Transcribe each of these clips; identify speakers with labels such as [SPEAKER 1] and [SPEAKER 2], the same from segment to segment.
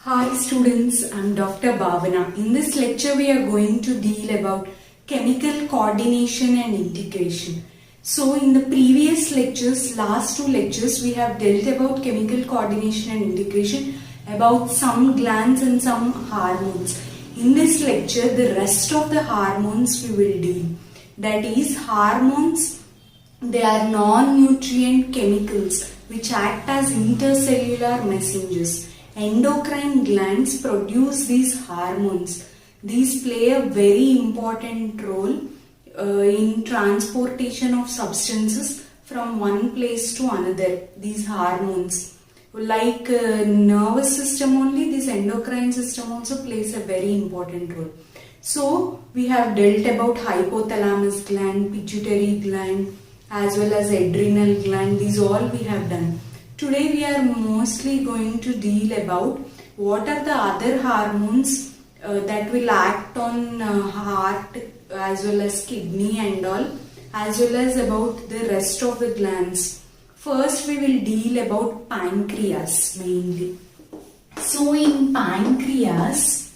[SPEAKER 1] Hi students, I am Dr. Bhavana. In this lecture we are going to deal about chemical coordination and integration. So in the previous lectures, last two lectures, we have dealt about chemical coordination and integration, about some glands and some hormones. In this lecture, the rest of the hormones we will deal. That is, hormones, they are non-nutrient chemicals which act as intercellular messengers. Endocrine glands produce these hormones. These play a very important role in transportation of substances from one place to another. These hormones, like nervous system only, this endocrine system also plays a very important role. So we have dealt about hypothalamus gland, pituitary gland, as well as adrenal gland. These all we have done. Today we are mostly going to deal about what are the other hormones that will act on heart as well as kidney and all, as well as about the rest of the glands. First we will deal about pancreas mainly. So in pancreas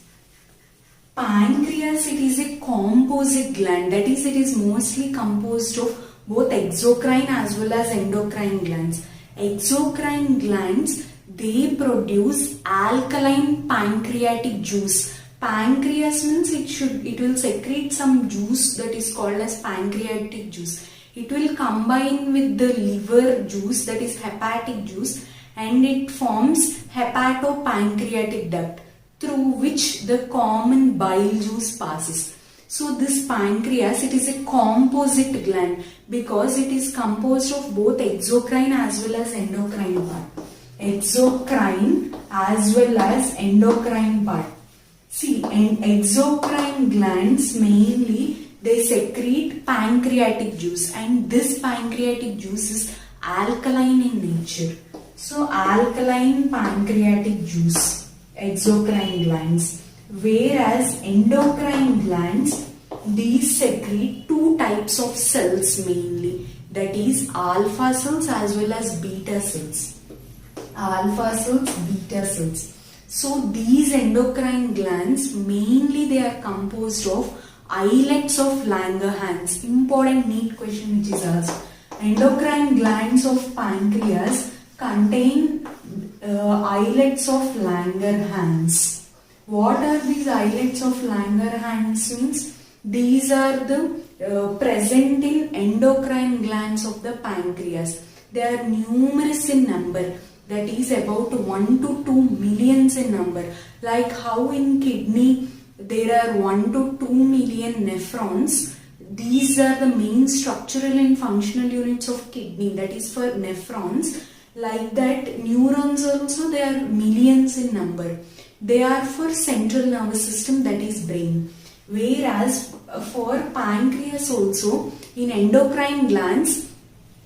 [SPEAKER 1] it is a composite gland, that is, it is mostly composed of both exocrine as well as endocrine glands. Exocrine glands, they produce alkaline pancreatic juice. Pancreas means it will secrete some juice that is called as pancreatic juice. It will combine with the liver juice, that is hepatic juice, and it forms hepatopancreatic duct through which the common bile juice passes. So this pancreas, it is a composite gland because it is composed of both exocrine as well as endocrine part. Exocrine as well as endocrine part. See, in exocrine glands mainly they secrete pancreatic juice, and this pancreatic juice is alkaline in nature. So alkaline pancreatic juice, exocrine glands. Whereas endocrine glands, these secrete two types of cells mainly, that is alpha cells as well as beta cells. Alpha cells, beta cells. So these endocrine glands mainly they are composed of islets of Langerhans. Important neat question which is asked. Endocrine glands of pancreas contain islets of Langerhans. What are these islets of Langerhans means? These are the present in endocrine glands of the pancreas. They are numerous in number, that is about 1 to 2 millions in number. Like how in kidney there are 1 to 2 million nephrons. These are the main structural and functional units of kidney, that is for nephrons. Like that, neurons also, they are millions in number. They are for central nervous system, that is brain. Whereas for pancreas also, in endocrine glands,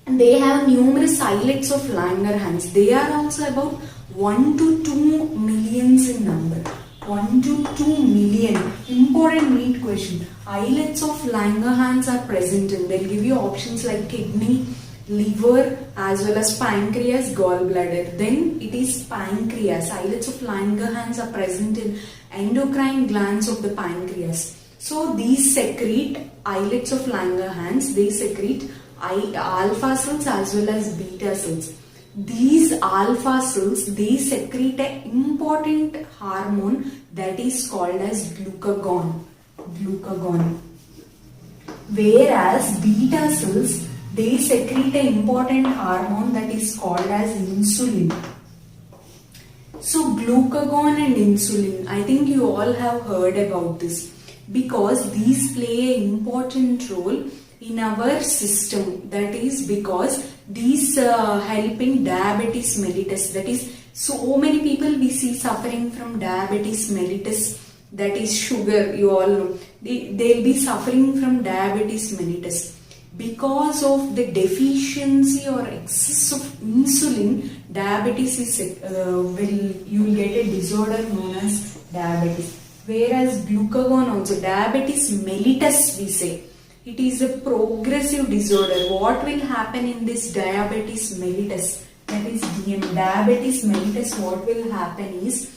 [SPEAKER 1] they have numerous islets of Langerhans. They are also about 1 to 2 millions in number. 1 to 2 million. Important neat question. Islets of Langerhans are present in. They will give you options like kidney, liver, as well as pancreas, gallbladder. Then it is pancreas. Islets of Langerhans are present in endocrine glands of the pancreas. So these secrete islets of Langerhans. They secrete alpha cells as well as beta cells. These alpha cells, they secrete an important hormone that is called as glucagon. Whereas beta cells, they secrete an important hormone that is called as insulin. So glucagon and insulin, I think you all have heard about this because these play an important role in our system. That is because these help in diabetes mellitus. That is, so many people we see suffering from diabetes mellitus, that is sugar, you all know. They'll be suffering from diabetes mellitus. Because of the deficiency or excess of insulin, diabetes is you will get a disorder known as diabetes. Whereas glucagon also, diabetes mellitus we say, it is a progressive disorder. What will happen in this diabetes mellitus? That is DM, diabetes mellitus, what will happen is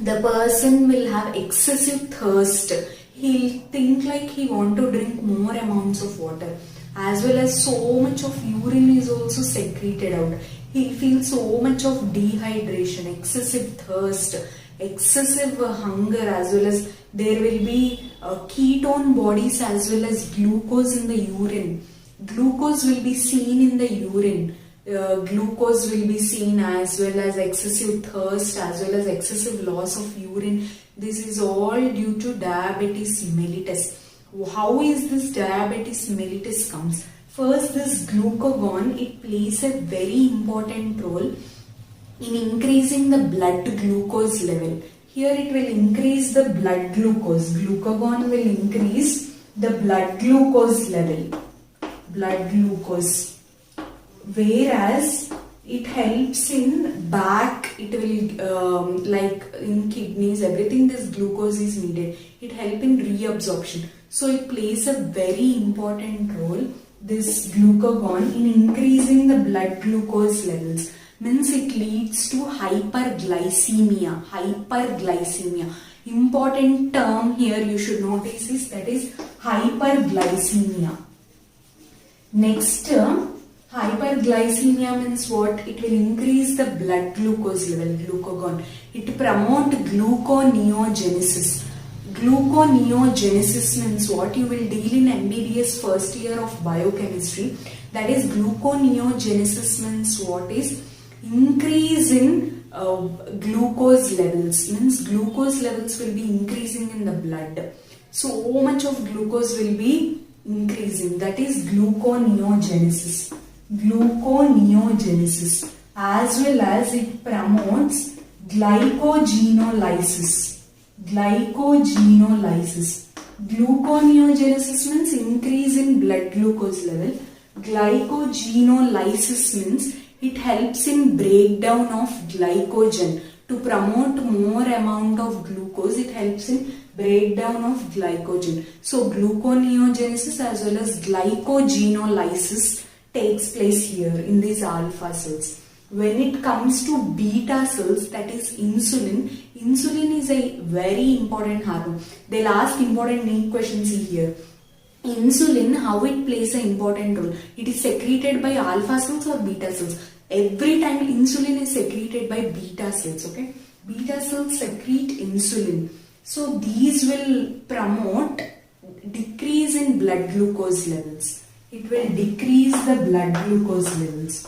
[SPEAKER 1] the person will have excessive thirst. He'll think like he want to drink more amounts of water, as well as so much of urine is also secreted out. He'll feel so much of dehydration, excessive thirst, excessive hunger, as well as there will be ketone bodies as well as glucose in the urine. Glucose will be seen in the urine. Glucose will be seen, as well as excessive thirst, as well as excessive loss of urine. This is all due to diabetes mellitus. How is this diabetes mellitus comes? First, this glucagon, it plays a very important role in increasing the blood glucose level. Here it will increase the blood glucose. Glucagon will increase the blood glucose level. Blood glucose. Whereas it helps in back, it will like in kidneys, everything this glucose is needed. It helps in reabsorption. So it plays a very important role, this glucagon, in increasing the blood glucose levels. Means it leads to hyperglycemia. Hyperglycemia. Important term here you should notice is that is hyperglycemia. Next term, hyperglycemia means what? It will increase the blood glucose level, glucagon. It promote gluconeogenesis. Gluconeogenesis means what? You will deal in MBBS first year of biochemistry. That is, gluconeogenesis means what is? Increase in glucose levels. Means glucose levels will be increasing in the blood. So much of glucose will be increasing. That is gluconeogenesis. Gluconeogenesis, as well as it promotes glycogenolysis. Glycogenolysis. Gluconeogenesis means increase in blood glucose level. Glycogenolysis means it helps in breakdown of glycogen. To promote more amount of glucose, it helps in breakdown of glycogen. So gluconeogenesis as well as glycogenolysis takes place here in these alpha cells. When it comes to beta cells, that is insulin, insulin is a very important hormone. They'll ask important NEET questions here. Insulin, how it plays an important role? It is secreted by alpha cells or beta cells. Every time insulin is secreted by beta cells, okay? Beta cells secrete insulin. So these will promote decrease in blood glucose levels. It will decrease the blood glucose levels.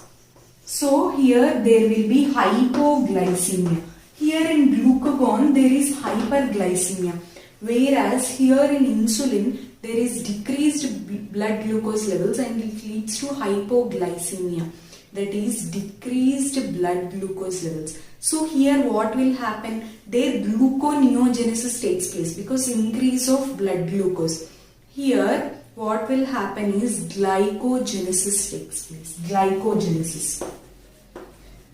[SPEAKER 1] So here there will be hypoglycemia. Here in glucagon there is hyperglycemia. Whereas here in insulin there is decreased blood glucose levels and it leads to hypoglycemia. That is decreased blood glucose levels. So here what will happen? Their gluconeogenesis takes place because increase of blood glucose. Here what will happen is glycogenesis takes place. Glycogenesis.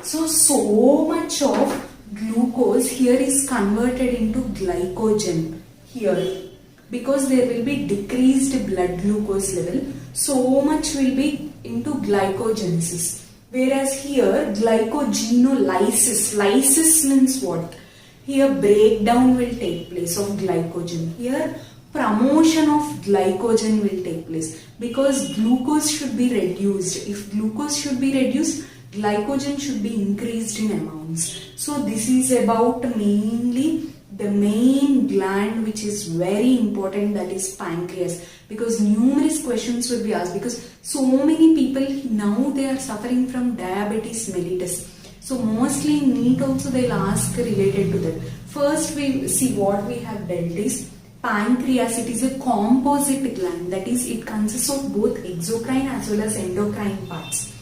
[SPEAKER 1] So much of glucose here is converted into glycogen here. Because there will be decreased blood glucose level, so much will be into glycogenesis. Whereas here glycogenolysis, lysis means what? Here breakdown will take place of glycogen. Here promotion of glycogen will take place because glucose should be reduced. If glucose should be reduced, glycogen should be increased in amounts. So this is about mainly the main gland which is very important, that is pancreas, because numerous questions will be asked because so many people now they are suffering from diabetes mellitus. So mostly in NEET also they will ask related to that. First we see what we have dealt is pancreas. It is a composite gland, that is it consists of both exocrine as well as endocrine parts.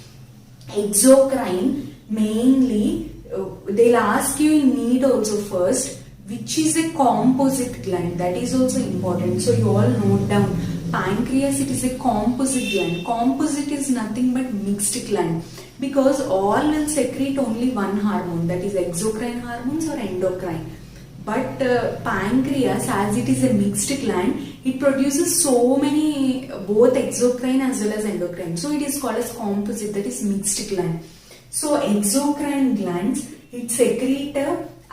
[SPEAKER 1] Exocrine mainly they'll ask you in NEET also first which is a composite gland, that is also important. So you all note down pancreas, it is a composite gland. Composite is nothing but mixed gland because all will secrete only one hormone, that is exocrine hormones or endocrine. But pancreas, as it is a mixed gland, it produces so many both exocrine as well as endocrine. So it is called as composite, that is mixed gland. So exocrine glands, it secrete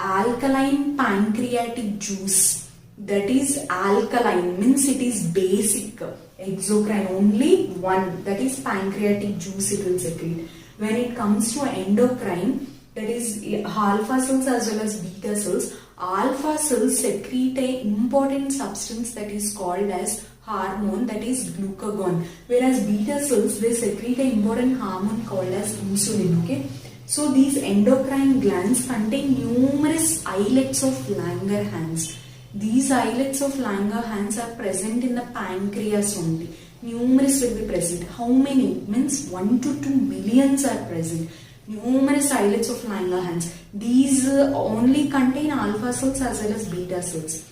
[SPEAKER 1] alkaline pancreatic juice. That is alkaline means it is basic. Exocrine only one, that is pancreatic juice it will secrete. When it comes to endocrine, that is alpha cells as well as beta cells. Alpha cells secrete a important substance that is called as hormone, that is glucagon, whereas beta cells, they secrete an important hormone called as insulin. Okay, so these endocrine glands contain numerous islets of Langerhans. These islets of Langerhans are present in the pancreas only. Numerous will be present. How many? Means 1 to 2 millions are present. Numerous islets of Langerhans. These only contain alpha cells as well as beta cells.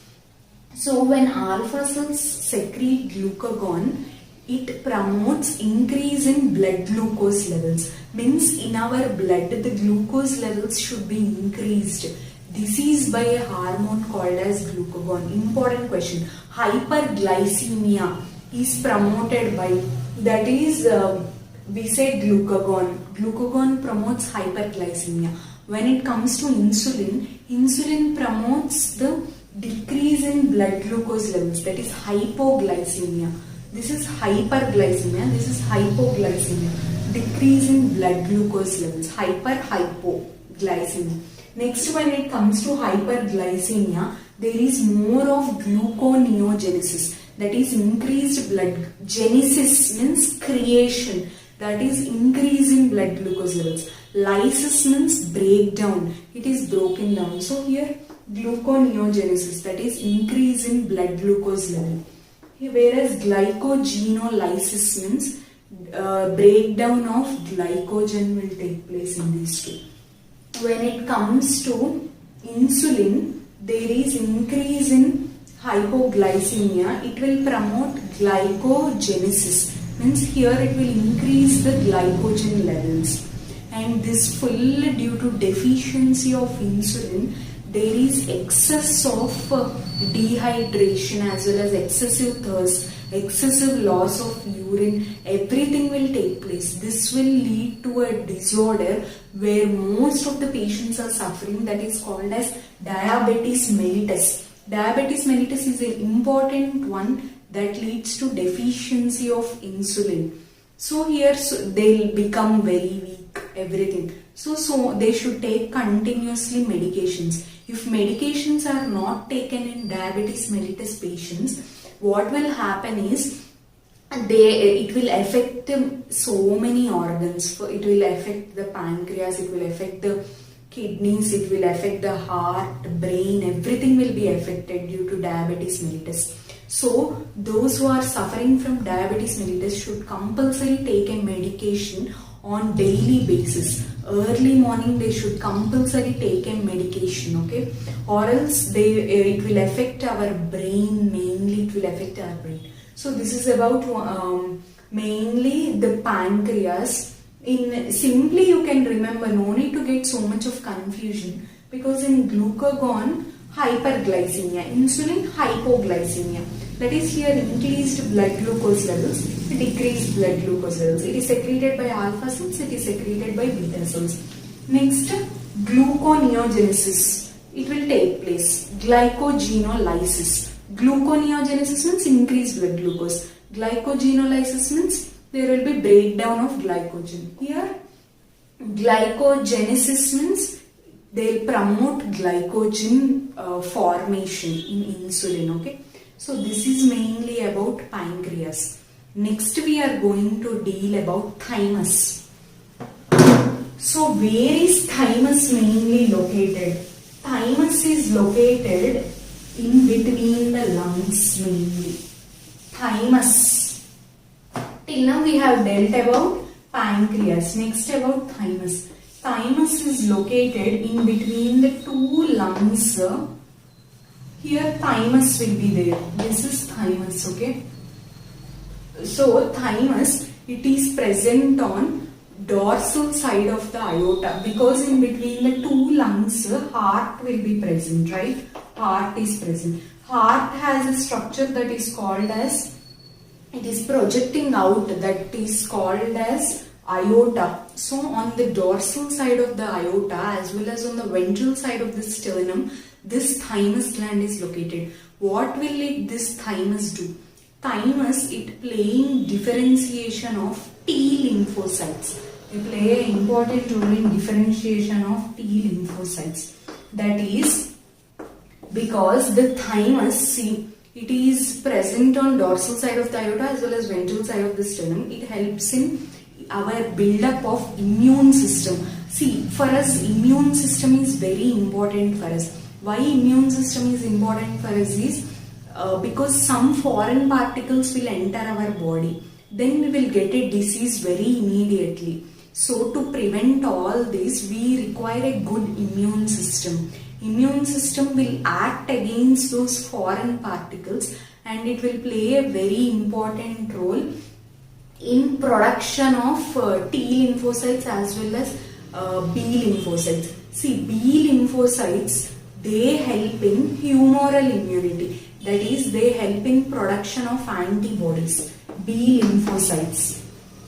[SPEAKER 1] So when alpha cells secrete glucagon, it promotes increase in blood glucose levels. Means in our blood, the glucose levels should be increased. This is by a hormone called as glucagon. Important question. Hyperglycemia is promoted by, that is we say glucagon. Glucagon promotes hyperglycemia. When it comes to insulin, insulin promotes the decrease in blood glucose levels, that is hypoglycemia. This is hyperglycemia, this is hypoglycemia. Decrease in blood glucose levels, hypoglycemia. Next, when it comes to hyperglycemia, there is more of gluconeogenesis, that is increased blood. Genesis means creation, that is increase in blood glucose levels. Lysis means breakdown, it is broken down. So here gluconeogenesis, that is increase in blood glucose level. Whereas glycogenolysis means breakdown of glycogen will take place in these two. When it comes to insulin, there is increase in hypoglycemia. It will promote glycogenesis. Means here it will increase the glycogen levels. And this full due to deficiency of insulin, there is excess of dehydration as well as excessive thirst, excessive loss of urine, everything will take place. This will lead to a disorder where most of the patients are suffering, that is called as diabetes mellitus. Diabetes mellitus is an important one that leads to deficiency of insulin. So here they'll become very weak, everything. So they should take continuously medications. If medications are not taken in diabetes mellitus patients, what will happen is it will affect so many organs. It will affect the pancreas, it will affect the kidneys, it will affect the heart, brain, everything will be affected due to diabetes mellitus. So those who are suffering from diabetes mellitus should compulsory take a medication on daily basis. Early morning they should compulsory take a medication, okay, or else it will affect our brain, mainly it will affect our brain. So this is about mainly the pancreas. In simply you can remember, no need to get so much of confusion, because in glucagon hyperglycemia, insulin hypoglycemia, that is here increased blood glucose levels, decreased blood glucose levels. It is secreted by alpha cells, it is secreted by beta cells. Next, gluconeogenesis, it will take place. Glycogenolysis. Gluconeogenesis means increased blood glucose. Glycogenolysis means there will be breakdown of glycogen. Here glycogenesis means they will promote glycogen formation in insulin, okay. So this is mainly about pancreas. Next we are going to deal about thymus. So where is thymus mainly located? Thymus is located in between the lungs mainly. Thymus. Till now we have dealt about pancreas. Next about thymus. Thymus is located in between the two lungs. Here thymus will be there. This is thymus, okay. So thymus, it is present on dorsal side of the aorta, because in between the two lungs heart will be present, right? Heart is present. Heart has a structure that is called as, it is projecting out, that is called as aorta. So on the dorsal side of the aorta as well as on the ventral side of the sternum, this thymus gland is located. What will this thymus do? Thymus, it playing differentiation of T lymphocytes. They play an important role in differentiation of T lymphocytes. That is because the thymus, see, it is present on dorsal side of the aorta as well as ventral side of the sternum. It helps in our build-up of immune system. See, for us, immune system is very important for us. Why immune system is important for us is because some foreign particles will enter our body. Then we will get a disease very immediately. So to prevent all this, we require a good immune system. Immune system will act against those foreign particles and it will play a very important role in production of T lymphocytes as well as B lymphocytes. See, B lymphocytes, they help in humoral immunity. That is, they help in production of antibodies. B lymphocytes,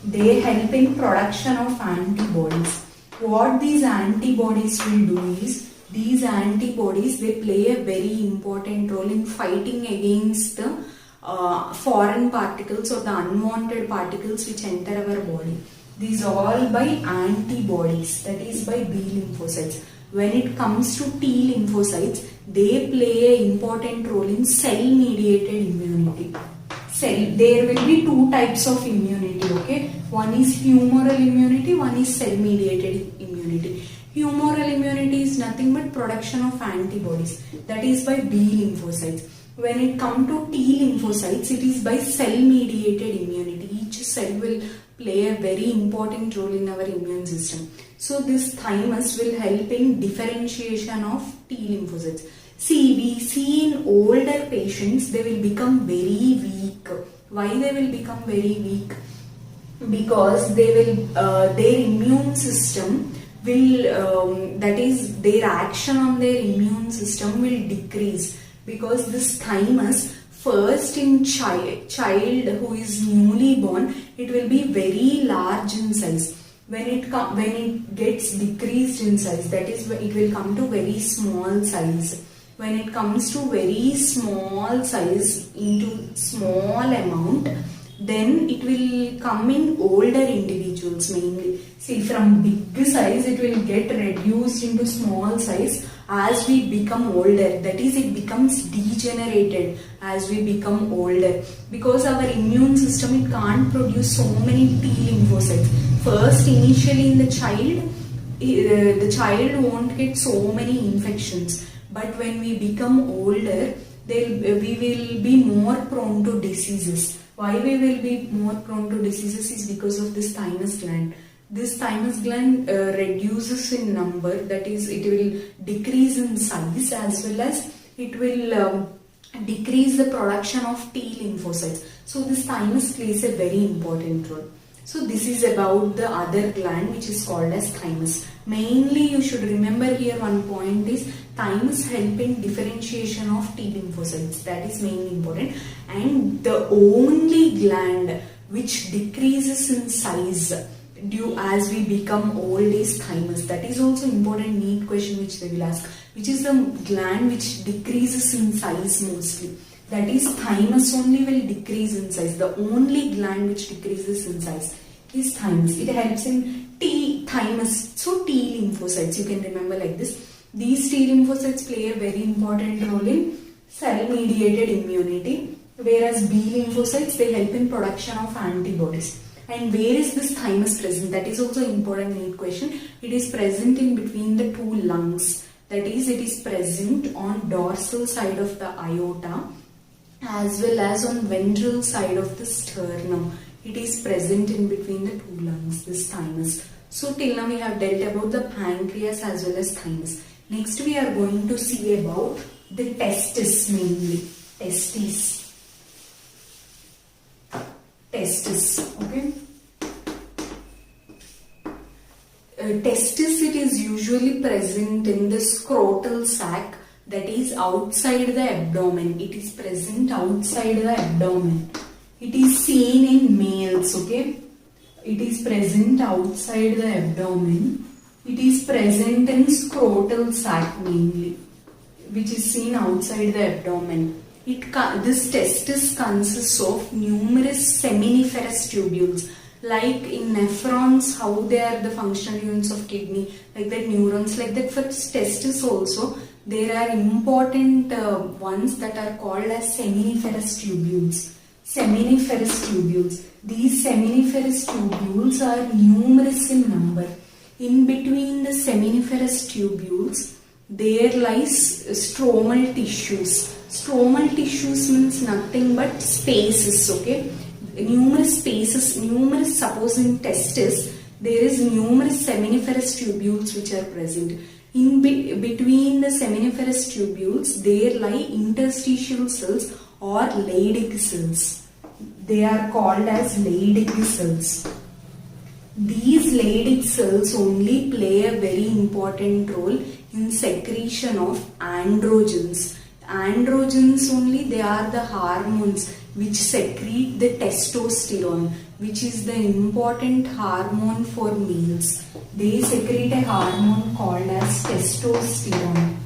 [SPEAKER 1] they help in production of antibodies. What these antibodies will do is, these antibodies, they play a very important role in fighting against the foreign particles or the unwanted particles which enter our body. These are all by antibodies, that is by B lymphocytes. When it comes to T lymphocytes, they play an important role in cell-mediated immunity. There will be two types of immunity, okay? One is humoral immunity, one is cell-mediated immunity. Humoral immunity is nothing but production of antibodies, that is by B lymphocytes. When it comes to T lymphocytes, it is by cell-mediated immunity. Each cell will play a very important role in our immune system. So this thymus will help in differentiation of T lymphocytes. See, we see in older patients, they will become very weak. Why they will become very weak? Because they will, their immune system will, that is, their action on their immune system will decrease. Because this thymus, first in child who is newly born, it will be very large in size. When it gets decreased in size, that is, it will come to very small size. When it comes to very small size into small amount, then it will come in older individuals mainly. See, from big size it will get reduced into small size as we become older. That is, it becomes degenerated as we become older, because our immune system, it can't produce so many T lymphocytes. First, initially in the child won't get so many infections, but when we become older, we will be more prone to diseases. Why we will be more prone to diseases is because of this thymus gland. This thymus gland reduces in number, that is, it will decrease in size as well as it will decrease the production of T lymphocytes. So this thymus plays a very important role. So this is about the other gland which is called as thymus. Mainly you should remember here one point is thymus help in differentiation of T lymphocytes. That is mainly important. And the only gland which decreases in size due as we become old is thymus. That is also important neat question which they will ask. Which is the gland which decreases in size mostly? That is, thymus only will decrease in size. The only gland which decreases in size is thymus. It helps in thymus. So T lymphocytes, you can remember like this. These T lymphocytes play a very important role in cell-mediated immunity, whereas B lymphocytes, they help in production of antibodies. And where is this thymus present? That is also important neat question. It is present in between the two lungs. That is, it is present on dorsal side of the aorta as well as on ventral side of the sternum. It is present in between the two lungs, this thymus. So till now we have dealt about the pancreas as well as thymus. Next we are going to see about the testis mainly. Testis. Okay. Testis, it is usually present in the scrotal sac, that is outside the abdomen. It is present outside the abdomen. It is seen in males, okay. It is present outside the abdomen. It is present in scrotal sac mainly, which is seen outside the abdomen. This testis consists of numerous seminiferous tubules. Like in nephrons, how they are the functional units of kidney, like that neurons, like that for testis also, there are important ones that are called as seminiferous tubules. Seminiferous tubules. These seminiferous tubules are numerous in number. In between the seminiferous tubules, there lies stromal tissues. Stromal tissues means nothing but spaces, okay? Numerous spaces, suppose in testis, there is numerous seminiferous tubules which are present. In between the seminiferous tubules, there lie interstitial cells or Leydig cells. They are called as Leydig cells. These Leydig cells only play a very important role in secretion of androgens. Androgens only, they are the hormones which secrete the testosterone, which is the important hormone for males. They secrete a hormone called as testosterone.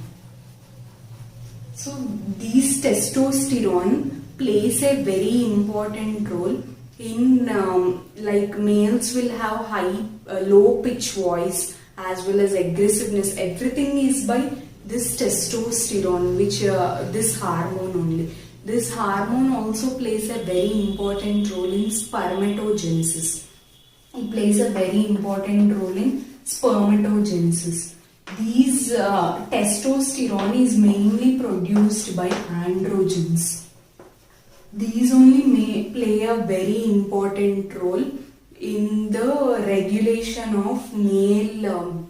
[SPEAKER 1] So these testosterone plays a very important role in like males will have low pitch voice as well as aggressiveness. Everything is by this testosterone, which this hormone only. This hormone also plays a very important role in spermatogenesis. It plays a very important role in spermatogenesis. These testosterone is mainly produced by androgens. These only may play a very important role in the regulation of male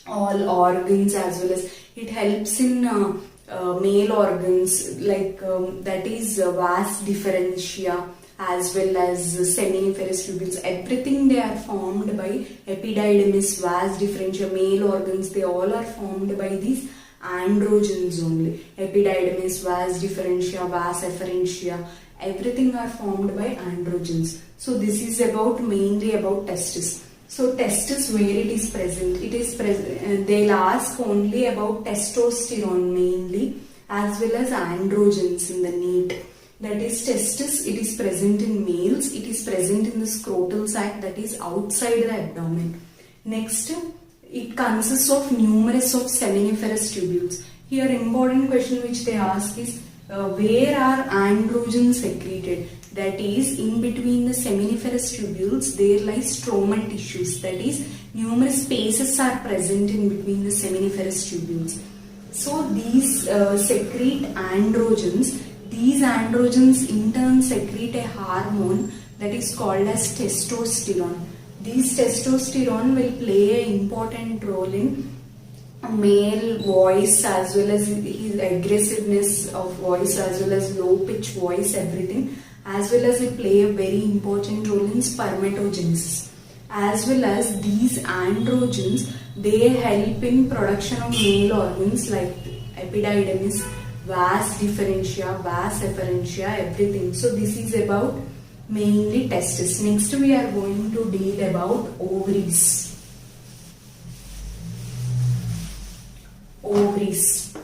[SPEAKER 1] all organs, as well as it helps in male organs like that is vas differentia as well as seminiferous tubules. Everything they are formed by epididymis, vas differentia, male organs, they all are formed by these androgens only. Epididymis, vas differentia, vas efferentia, everything are formed by androgens. So this is about mainly about testis. So testis, where it is present? It is present. They'll ask only about testosterone mainly, as well as androgens in the NEET. That is testis. It is present in males. It is present in the scrotal sac, that is outside the abdomen. Next, it consists of numerous of seminiferous tubules. Here, important question which they ask is where are androgens secreted? That is, in between the seminiferous tubules, there lies stromal tissues. That is, numerous spaces are present in between the seminiferous tubules. So these secrete androgens. These androgens in turn secrete a hormone that is called as testosterone. These testosterone will play an important role in male voice, as well as his aggressiveness of voice, as well as low pitch voice, everything, as well as it play a very important role in spermatogenesis. As well as these androgens, they help in production of male organs like epididymis, vas differentia, vas efferentia, everything. So this is about mainly testis. Next we are going to deal about ovaries. Ovaries.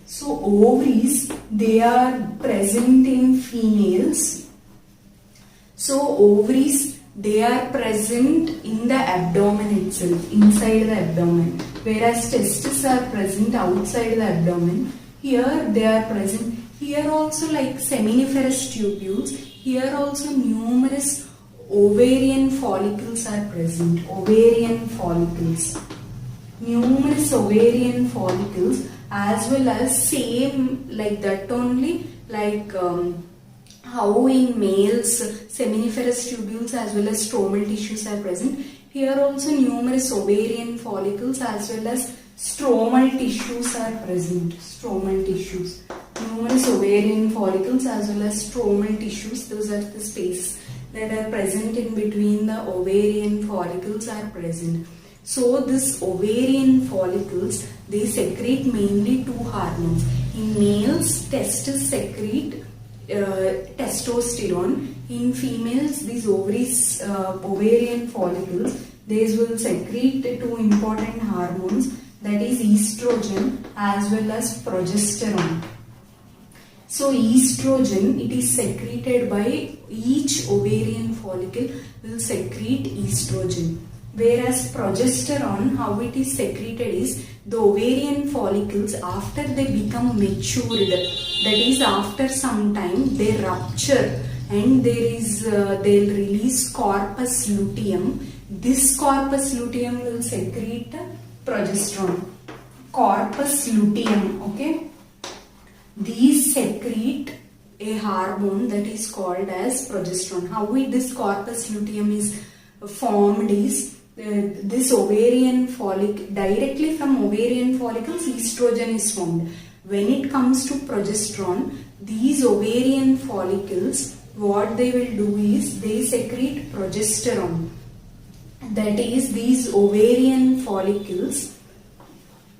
[SPEAKER 1] So ovaries, they are present in females. So ovaries, they are present in the abdomen itself, inside the abdomen, whereas testes are present outside the abdomen. Here they are present. Here also, like seminiferous tubules, here also numerous ovarian follicles are present. Ovarian follicles. Numerous ovarian follicles, as well as same like that only, like how in males seminiferous tubules as well as stromal tissues are present. Here also numerous ovarian follicles as well as stromal tissues are present. Stromal tissues. Numerous ovarian follicles as well as stromal tissues. Those are the spaces that are present in between the ovarian follicles are present. So this ovarian follicles, they secrete mainly two hormones. In males, testes secrete testosterone. In females, these ovaries, ovarian follicles, these will secrete two important hormones, that is estrogen as well as progesterone. So estrogen, it is secreted by each ovarian follicle will secrete estrogen. Whereas progesterone, how it is secreted is the ovarian follicles after they become matured, that is after some time they rupture and they'll release corpus luteum. This corpus luteum will secrete progesterone. Corpus luteum, okay. These secrete a hormone that is called as progesterone. How this corpus luteum is formed is this ovarian follicle, directly from ovarian follicles estrogen is formed. When it comes to progesterone, these ovarian follicles, what they will do is they secrete progesterone. That is, these ovarian follicles,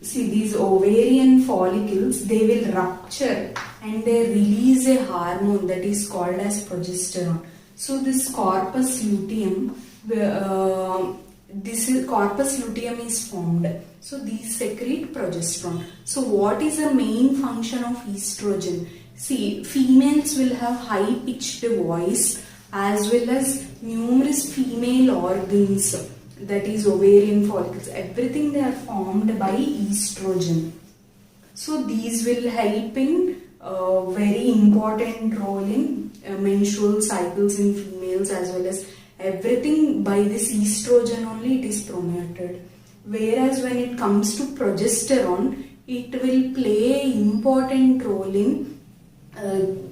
[SPEAKER 1] see these ovarian follicles, they will rupture and they release a hormone that is called as progesterone. So this corpus luteum, corpus luteum is formed. So these secrete progesterone. So what is the main function of estrogen? See, females will have high pitched voice as well as numerous female organs, that is ovarian follicles. Everything they are formed by estrogen. So these will help in very important role in menstrual cycles in females, as well as everything by this estrogen only it is promoted. Whereas when it comes to progesterone, it will play an important role in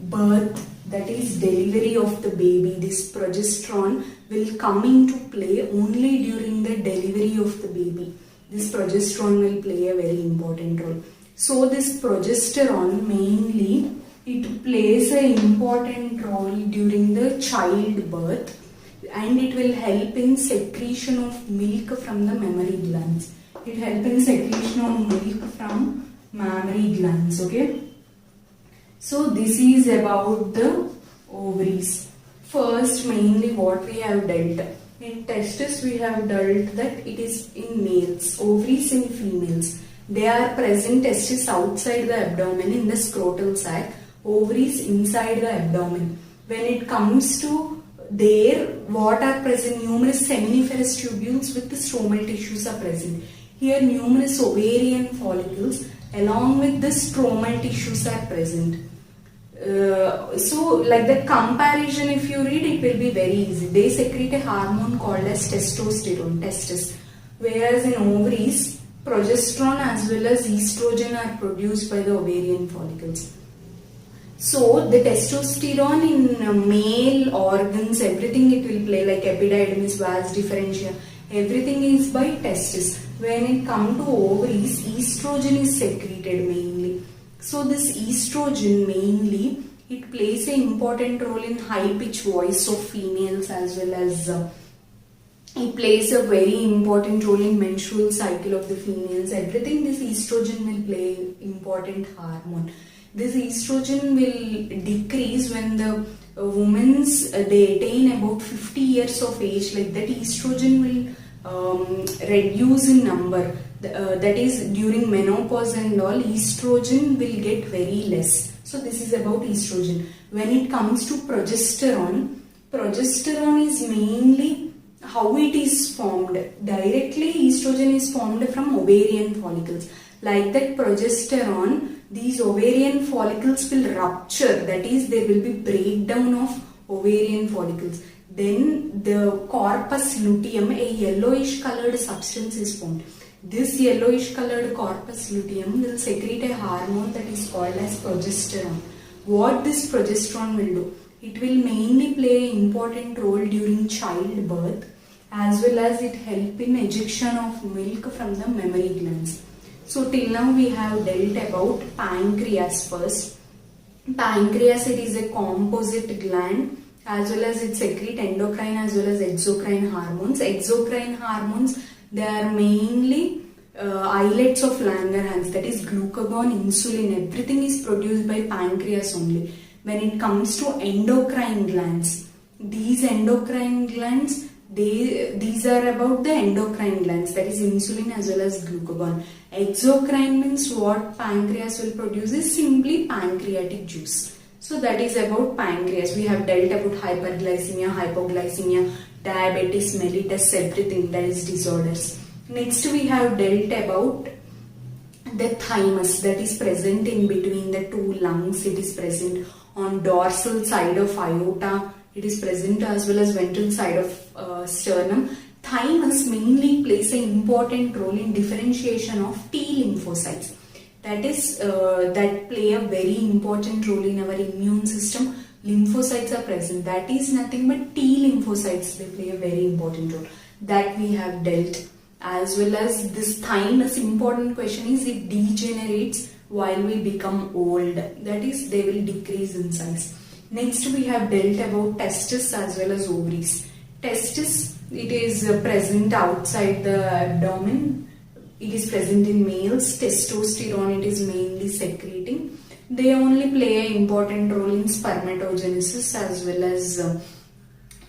[SPEAKER 1] birth, that is delivery of the baby. This progesterone will come into play only during the delivery of the baby. This progesterone will play a very important role. So this progesterone mainly, it plays an important role during the childbirth, and it will help in secretion of milk from the mammary glands. It helps in secretion of milk from mammary glands, okay. So this is about the ovaries. First, mainly what we have dealt. In testes we have dealt that it is in males, ovaries in females. They are present, testes outside the abdomen in the scrotal sac, ovaries inside the abdomen. When it comes to there, what are present? Numerous seminiferous tubules with the stromal tissues are present. Here numerous ovarian follicles along with the stromal tissues are present. So like the comparison, if you read, it will be very easy. They secrete a hormone called as testosterone, testis, whereas in ovaries, progesterone as well as estrogen are produced by the ovarian follicles. So the testosterone in male organs, everything it will play, like epididymis, vas deferentia, everything is by testis. When it comes to ovaries, estrogen is secreted mainly. So this estrogen mainly, it plays an important role in high pitch voice of females, as well as it plays a very important role in menstrual cycle of the females. Everything this estrogen will play important hormone. This estrogen will decrease when the they attain about 50 years of age. Like that, estrogen will reduce in number. That is during menopause and all, estrogen will get very less. So this is about estrogen. When it comes to progesterone, progesterone is mainly how it is formed. Directly estrogen is formed from ovarian follicles. Like that, progesterone, these ovarian follicles will rupture. That is, there will be breakdown of ovarian follicles. Then the corpus luteum, a yellowish colored substance is formed. This yellowish colored corpus luteum will secrete a hormone that is called as progesterone. What this progesterone will do? It will mainly play an important role during childbirth, as well as it help in ejection of milk from the mammary glands. So till now we have dealt about pancreas first. Pancreas, it is a composite gland, as well as it secrete endocrine as well as exocrine hormones. Exocrine hormones, they are mainly islets of Langerhans, that is glucagon, insulin, everything is produced by pancreas only. When it comes to endocrine glands, these endocrine glands, these are about the endocrine glands, that is insulin as well as glucagon. Exocrine means what pancreas will produce is simply pancreatic juice. So that is about pancreas. We have dealt about hyperglycemia, hypoglycemia, diabetes mellitus, everything, that is disorders. Next we have dealt about the thymus, that is present in between the two lungs. It is present on dorsal side of aorta. It is present as well as ventral side of sternum. Thymus mainly plays an important role in differentiation of T lymphocytes. That is, that play a very important role in our immune system. Lymphocytes are present. That is nothing but T lymphocytes. They play a very important role. That we have dealt. As well as this thymus, important question is it degenerates while we become old. That is, they will decrease in size. Next we have dealt about testis as well as ovaries. Testis, it is present outside the abdomen. It is present in males. Testosterone it is mainly secreting. They only play an important role in spermatogenesis as well as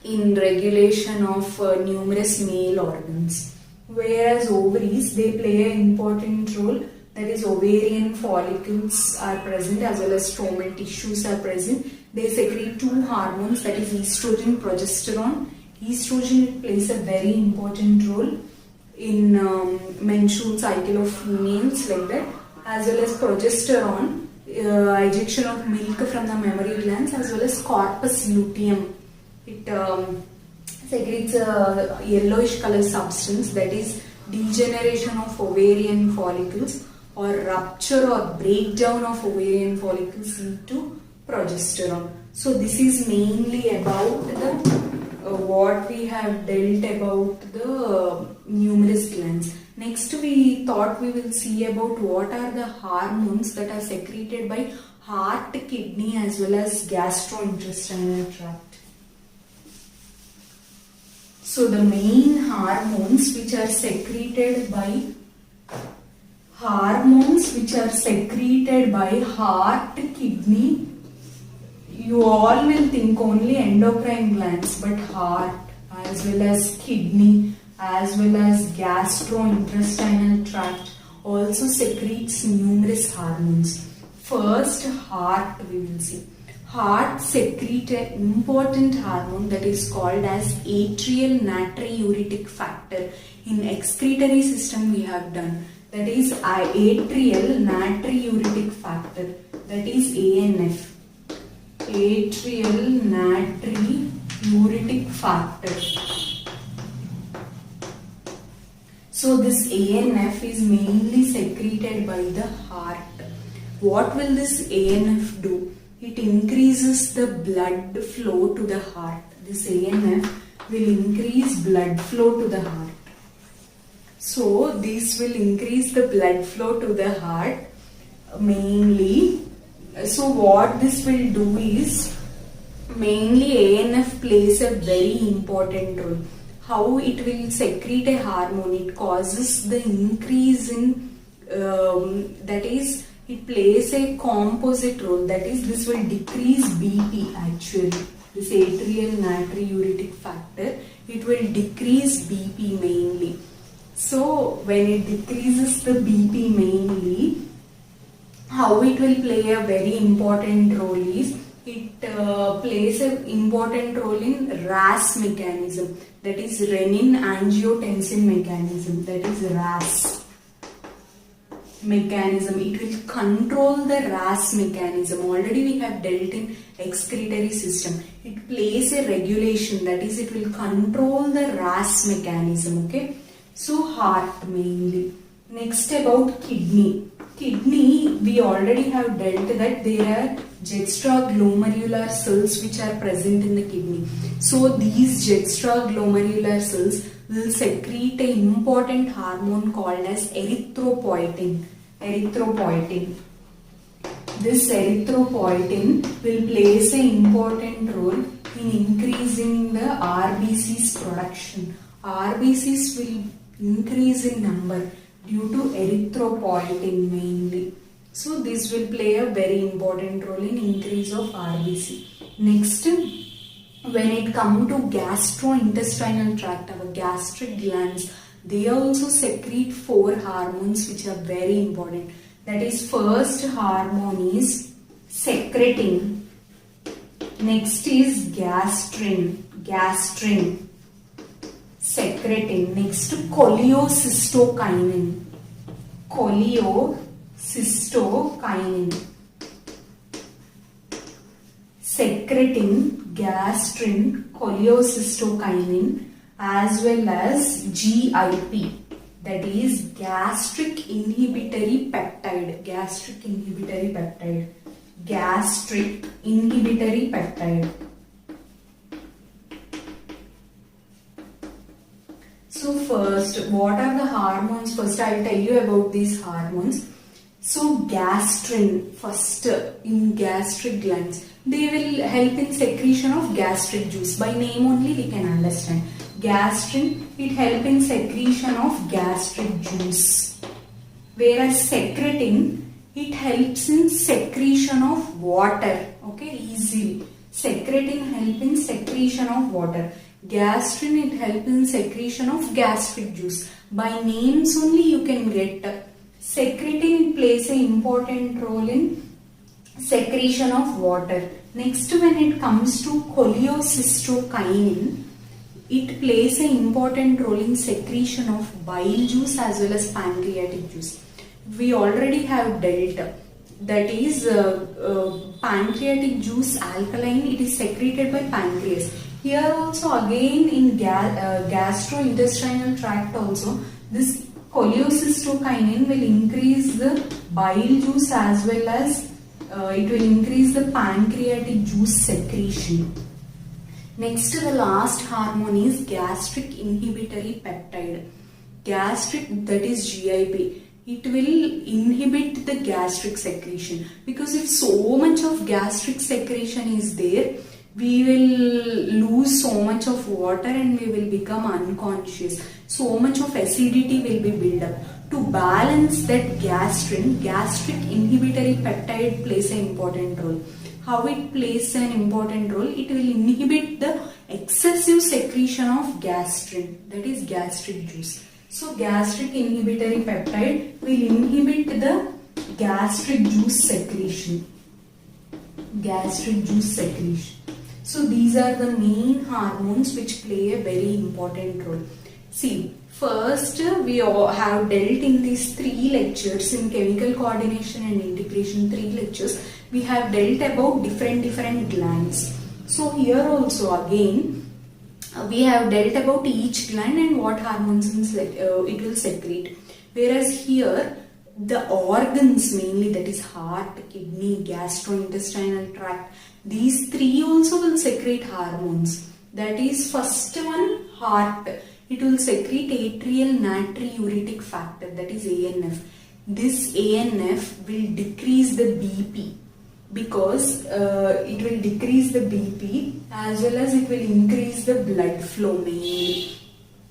[SPEAKER 1] in regulation of numerous male organs. Whereas ovaries, they play an important role, that is ovarian follicles are present as well as stromal tissues are present. They secrete two hormones, that is estrogen, progesterone. Estrogen plays a very important role in menstrual cycle of females, like that, as well as progesterone, ejection of milk from the mammary glands, as well as corpus luteum. It secretes a yellowish color substance, that is degeneration of ovarian follicles or rupture or breakdown of ovarian follicles into progesterone. So this is mainly about the what we have dealt about the numerous glands. Next we thought we will see about what are the hormones that are secreted by heart, kidney as well as gastrointestinal tract. So the main hormones which are secreted by heart, kidney, you all will think only endocrine glands, but heart as well as kidney as well as gastrointestinal tract also secretes numerous hormones. First, heart we will see. Heart secretes an important hormone that is called as atrial natriuretic factor. In excretory system we have done, that is atrial natriuretic factor, that is ANF. Atrial natriuretic factor. So this ANF is mainly secreted by the heart. What will this ANF do? It increases the blood flow to the heart. This ANF will increase blood flow to the heart. So this will increase the blood flow to the heart mainly. So what this will do is, mainly ANF plays a very important role. How it will secrete a hormone? It causes the increase in, that is, it plays a composite role. That is, this will decrease BP actually. This atrial natriuretic factor, it will decrease BP mainly. So when it decreases the BP mainly, how it will play a very important role is, it plays an important role in RAS mechanism, that is renin angiotensin mechanism, that is RAS mechanism. It will control the RAS mechanism. Already we have dealt in excretory system. It plays a regulation, that is it will control the RAS mechanism. Okay, so heart mainly. Next about kidney. Kidney, we already have dealt that there are juxtaglomerular cells which are present in the kidney. So these juxtaglomerular cells will secrete an important hormone called as erythropoietin. Erythropoietin. This erythropoietin will play an important role in increasing the RBCs production. RBCs will increase in number due to erythropoietin mainly. So this will play a very important role in increase of RBC. Next, when it comes to gastrointestinal tract, our gastric glands, they also secrete 4 hormones which are very important. That is, first hormone is secretin, next is gastrin, secretin, next cholecystokinin, secretin, gastrin, cholecystokinin, as well as GIP, that is gastric inhibitory peptide, So first, what are the hormones? First I will tell you about these hormones. So gastrin, first in gastric glands, they will help in secretion of gastric juice. By name only we can understand. Gastrin, it helps in secretion of gastric juice. Whereas secretin, it helps in secretion of water. Okay, easily. Secretin helps in secretion of water. Gastrin, it helps in secretion of gastric juice. By names only you can get. Secretin plays an important role in secretion of water. Next, when it comes to cholecystokinin, it plays an important role in secretion of bile juice as well as pancreatic juice. We already have dealt, that is pancreatic juice alkaline, it is secreted by pancreas. Here also again in gastrointestinal tract also, this cholecystokinin will increase the bile juice as well as it will increase the pancreatic juice secretion. Next, the last hormone is gastric inhibitory peptide. Gastric, that is GIP. It will inhibit the gastric secretion, because if so much of gastric secretion is there, we will lose so much of water and we will become unconscious. So much of acidity will be built up. To balance that gastrin, gastric inhibitory peptide plays an important role. How it plays an important role? It will inhibit the excessive secretion of gastrin, that is gastric juice. So gastric inhibitory peptide will inhibit the gastric juice secretion. So these are the main hormones which play a very important role. See, first we have dealt in these 3 lectures, in chemical coordination and integration 3 lectures, we have dealt about different glands. So here also again we have dealt about each gland and what hormones it will secrete. Whereas here the organs mainly, that is heart, kidney, gastrointestinal tract, these 3 also will secrete hormones. That is, first one, heart. It will secrete atrial natriuretic factor, that is ANF. This ANF will decrease the BP, because it will decrease the BP as well as it will increase the blood flow mainly.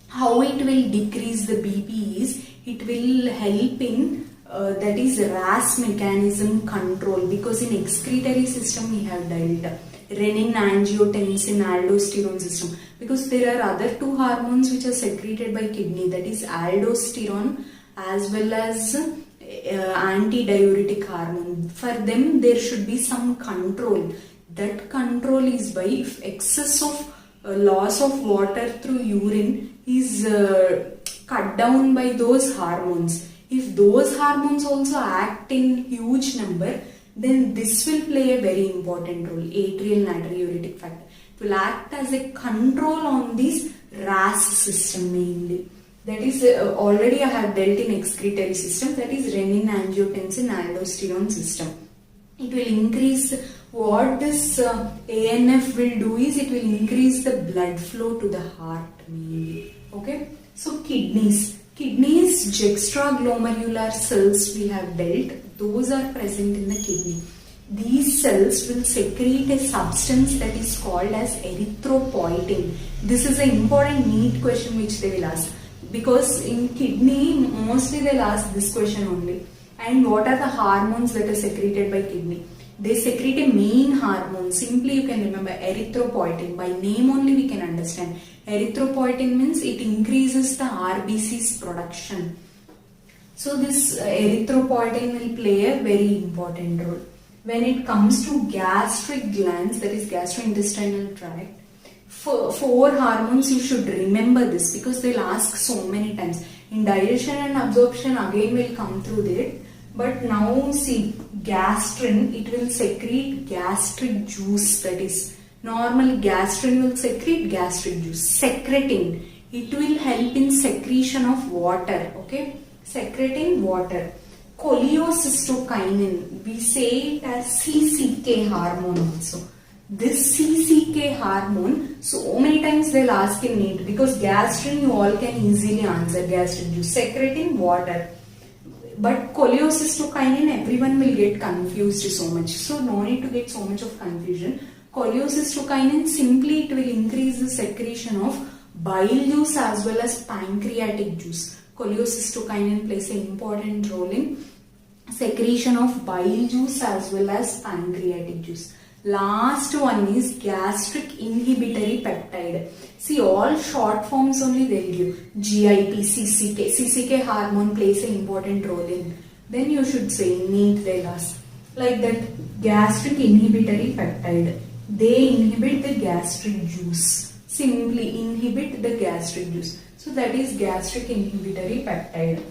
[SPEAKER 1] How it will decrease the BP is, it will help in that is RAS mechanism control, because in excretory system we have dealt renin, angiotensin, aldosterone system, because there are other 2 hormones which are secreted by kidney, that is aldosterone as well as antidiuretic hormone. For them there should be some control. That control is by, if excess of loss of water through urine is cut down by those hormones. If those hormones also act in huge number, then this will play a very important role, atrial natriuretic factor. It will act as a control on this RAS system mainly. That is already I have dealt in excretory system, that is renin, angiotensin, aldosterone system. It will increase, what this ANF will do is, it will increase the blood flow to the heart mainly. Okay, so kidneys. Kidneys, juxtaglomerular cells we have dealt, those are present in the kidney. These cells will secrete a substance that is called as erythropoietin. This is an important NEET question which they will ask, because in kidney mostly they will ask this question only. And what are the hormones that are secreted by kidney? They secrete a main hormone. Simply you can remember erythropoietin. By name only we can understand. Erythropoietin means it increases the RBC's production. So this erythropoietin will play a very important role. When it comes to gastric glands, that is gastrointestinal tract, four hormones you should remember this because they'll ask so many times. In digestion and absorption again we'll come through that. But now see, gastrin, it will secrete gastric juice, that is normal gastrin will secrete gastric juice. Secretin, it will help in secretion of water, okay? Secreting water. Cholecystokinin, we say it as CCK hormone also. This CCK hormone, so many times they'll ask in NEET because gastrin you all can easily answer, gastric juice, secreting water. But cholecystokinin everyone will get confused so much. So no need to get so much of confusion. Cholecystokinin simply it will increase the secretion of bile juice as well as pancreatic juice. Cholecystokinin plays an important role in secretion of bile juice as well as pancreatic juice. Last one is gastric inhibitory peptide. See, all short forms only they'll give. GIP, CCK. CCK hormone plays an important role in. Then you should say NEET they'll ask. Like that, gastric inhibitory peptide. They inhibit the gastric juice. Simply inhibit the gastric juice. So that is gastric inhibitory peptide.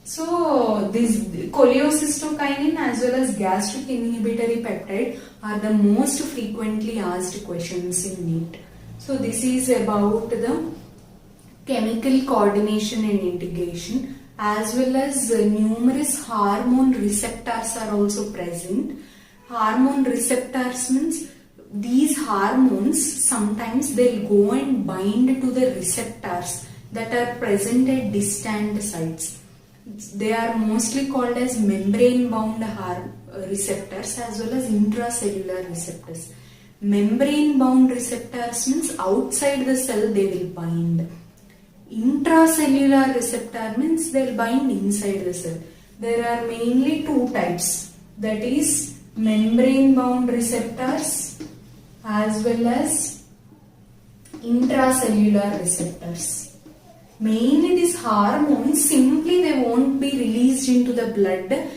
[SPEAKER 1] So this cholecystokinin as well as gastric inhibitory peptide are the most frequently asked questions in NEET. So this is about the chemical coordination and integration, as well as numerous hormone receptors are also present. Hormone receptors means these hormones sometimes they'll go and bind to the receptors that are present at distant sites. They are mostly called as membrane bound receptors as well as intracellular receptors. Membrane bound receptors means outside the cell they will bind. Intracellular receptor means they will bind inside the cell. There are mainly two types, that is membrane bound receptors as well as intracellular receptors. Mainly these hormones simply they won't be released into the blood.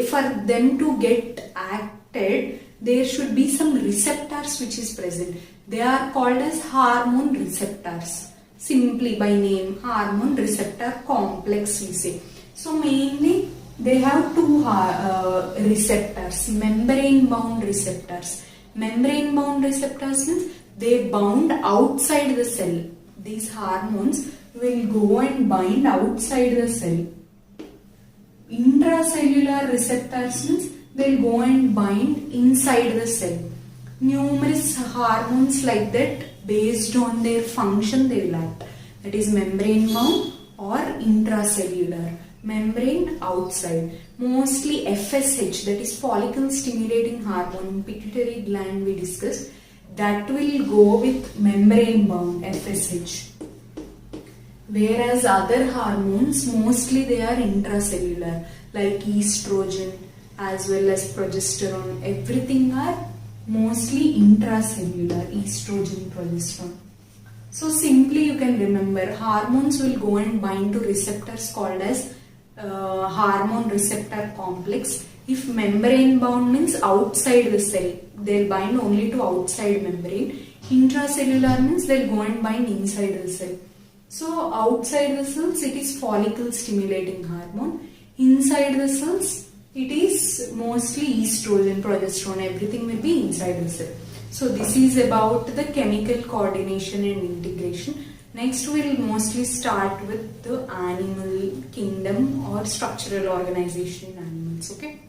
[SPEAKER 1] For them to get acted, there should be some receptors which is present. They are called as hormone receptors. Simply by name, hormone receptor complex we say. So mainly they have two receptors, membrane bound receptors. Membrane bound receptors means they bound outside the cell. These hormones will go and bind outside the cell. Intracellular receptors means they will go and bind inside the cell. Numerous hormones like that, based on their function they will act. That is membrane bound or intracellular. Membrane outside. Mostly FSH, that is follicle stimulating hormone, pituitary gland we discussed, that will go with membrane bound FSH. Whereas other hormones mostly they are intracellular, like estrogen as well as progesterone. Everything are mostly intracellular, estrogen, progesterone. So simply you can remember hormones will go and bind to receptors called as hormone receptor complex. If membrane bound means outside the cell, they'll bind only to outside membrane. Intracellular means they'll go and bind inside the cell. So outside the cells it is follicle stimulating hormone. Inside the cells it is mostly estrogen, progesterone, everything will be inside the cell. So this is about the chemical coordination and integration. Next we will mostly start with the animal kingdom or structural organization in animals. Okay.